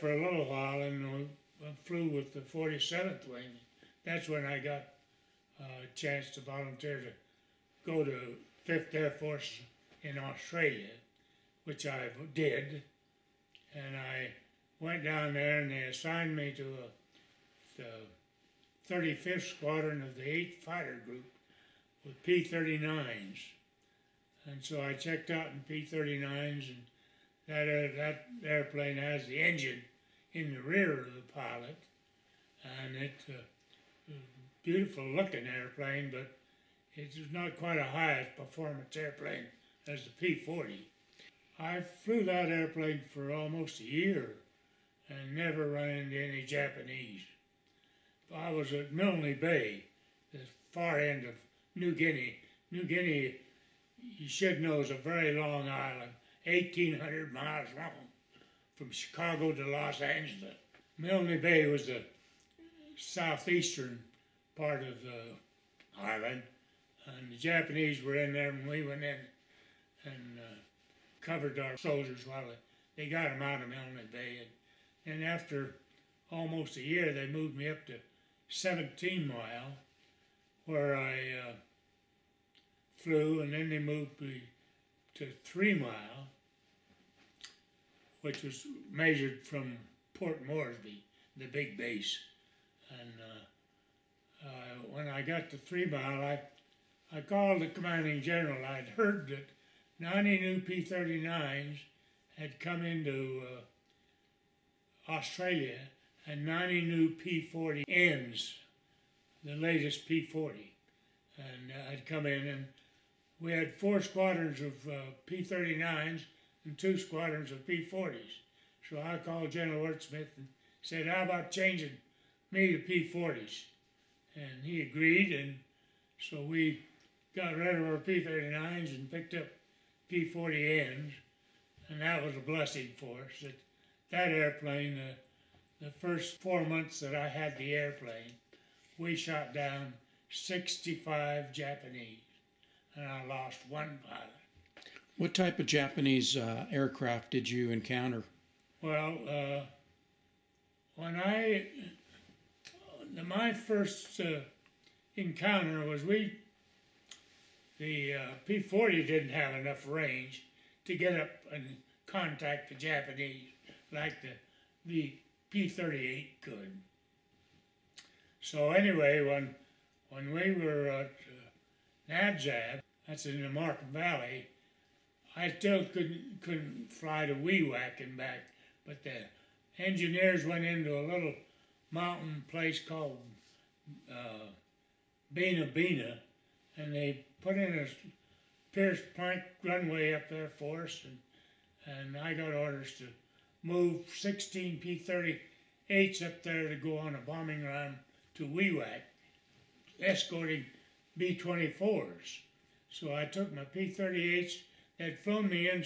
for a little while, and we flew with the 47th Wing. That's when I got a chance to volunteer to go to 5th Air Force in Australia, which I did. And I went down there, and they assigned me to the 35th Squadron of the 8th Fighter Group with P-39s. And so I checked out in P-39s, and that airplane has the engine in the rear of the pilot, and it's a beautiful looking airplane, but it's not quite a high performance airplane as the P-40. I flew that airplane for almost a year and never run into any Japanese. I was at Milne Bay, the far end of New Guinea. New Guinea, you should know, is a very long island, 1,800 miles long, from Chicago to Los Angeles. Milne Bay was the southeastern part of the island, and the Japanese were in there when we went in and covered our soldiers while they got them out of Milne Bay. And after almost a year, they moved me up to 17 Mile, where I flew, and then they moved me to 3 Mile, which was measured from Port Moresby, the big base. And when I got to 3 Mile, I called the commanding general. I'd heard that 90 new P-39s had come into Australia, and 90 new P-40Ns, the latest P-40, and had come in, and we had 4 squadrons of P-39s and 2 squadrons of P-40s. So I called General Wirtsmith and said, how about changing me to P-40s? And he agreed, and so we got rid of our P-39s and picked up P-40Ns, and that was a blessing for us. That airplane, the first 4 months that I had the airplane, we shot down 65 Japanese, and I lost 1 pilot. What type of Japanese aircraft did you encounter? Well, my first encounter was the P-40 didn't have enough range to get up and contact the Japanese like the P-38 could. So anyway, when we were at Nadzab, that's in the Markham Valley, I still couldn't fly to Wewak and back, but the engineers went into a little mountain place called Bina Bina, and they put in a pierced plank runway up there for us, and I got orders to move 16 P-38s up there to go on a bombing run to Wewak, escorting B-24s. So I took my P-38s, they'd flown me in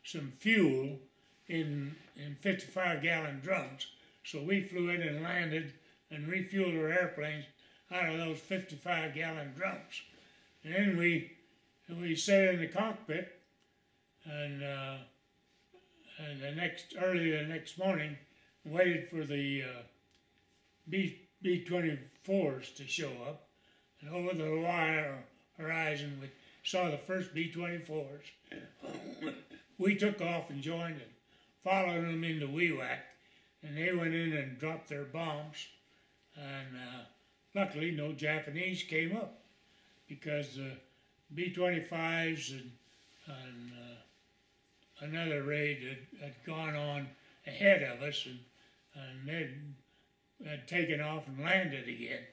some fuel in 55-gallon drums. So we flew in and landed and refueled our airplanes out of those 55-gallon drums. And then we sat in the cockpit, and early the next morning, waited for the B-24s to show up. And over the wire horizon, we saw the first B-24s. We took off and joined them, followed them into Wewak, and they went in and dropped their bombs. And luckily, no Japanese came up, because the B-25s and another raid had gone on ahead of us, and they had taken off and landed again.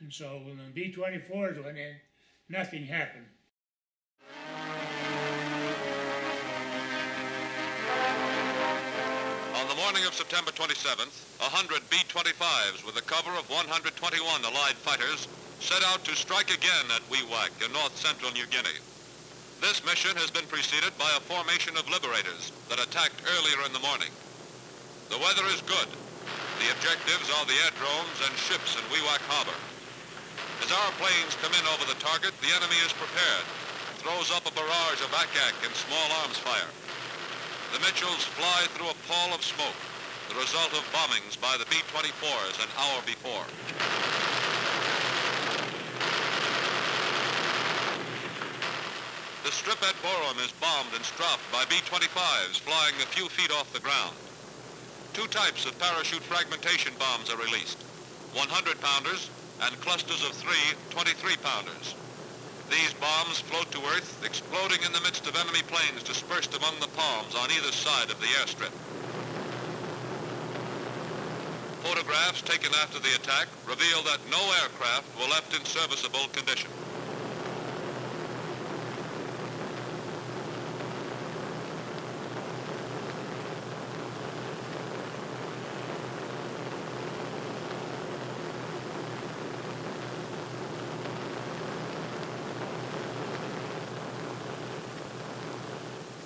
And so when the B-24s went in, nothing happened. On the morning of September 27th, 100 B-25s with a cover of 121 Allied fighters set out to strike again at Wewak in north-central New Guinea. This mission has been preceded by a formation of liberators that attacked earlier in the morning. The weather is good. The objectives are the air drones and ships in Wewak Harbor. As our planes come in over the target, the enemy is prepared, throws up a barrage of ack-ack and small arms fire. The Mitchells fly through a pall of smoke. the result of bombings by the B-24s an hour before. The strip at Borum is bombed and stropped by B-25s flying a few feet off the ground. Two types of parachute fragmentation bombs are released, 100-pounders and clusters of 3 23-pounders. These bombs float to Earth, exploding in the midst of enemy planes dispersed among the palms on either side of the airstrip. Photographs taken after the attack reveal that no aircraft were left in serviceable condition.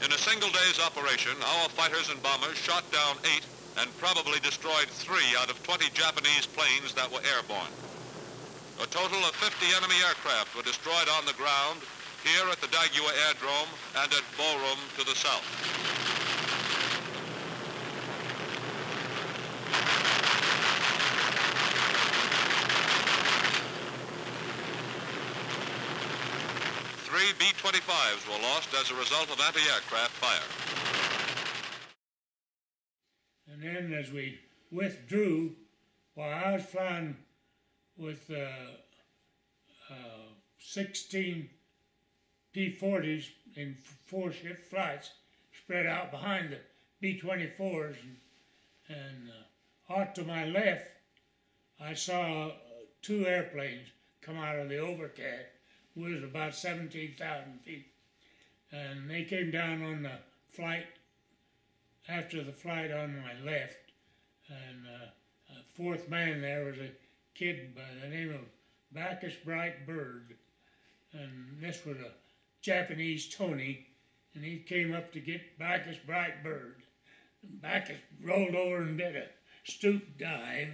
In a single day's operation, our fighters and bombers shot down 8 and probably destroyed 3 out of 20 Japanese planes that were airborne. A total of 50 enemy aircraft were destroyed on the ground here at the WWII Airdrome and at Borum to the south. Three B-25s were lost as a result of anti-aircraft fire. And then as we withdrew, while I was flying with 16 P-40s in 4-shift flights spread out behind the B-24s, and off to my left, I saw 2 airplanes come out of the overcast. It was about 17,000 feet, and they came down on the flight after the flight on my left, and a 4th man there was a kid by the name of Bacchus Bright Bird, and this was a Japanese Tony, and he came up to get Bacchus Bright Bird. And Bacchus rolled over and did a stoop dive,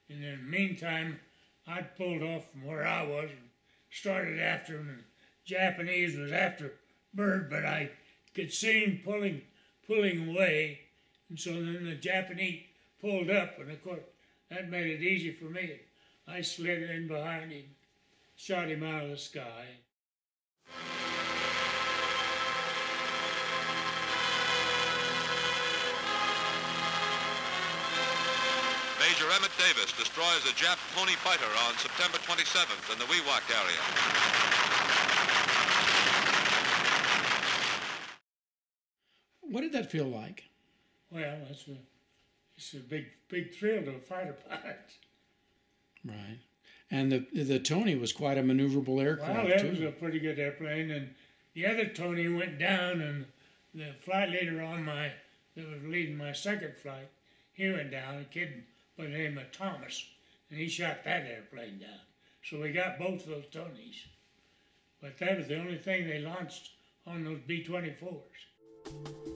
and in the meantime I pulled off from where I was and started after him, and the Japanese was after Bird, but I could see him pulling away, and so then the Japanese pulled up, and of course that made it easy for me. I slid in behind him, shot him out of the sky. Major Emmett Davis destroys a Jap Pony fighter on September 27th in the Wewak area. What did that feel like? Well, it's a big thrill to a fighter pilot. Right. And the Tony was quite a maneuverable aircraft, well, that too. was a pretty good airplane, and the other Tony went down, and the flight leader that was leading my second flight, he went down, a kid by the name of Thomas, and he shot that airplane down. So we got both of those Tonys. But that was the only thing they launched on those B-24s.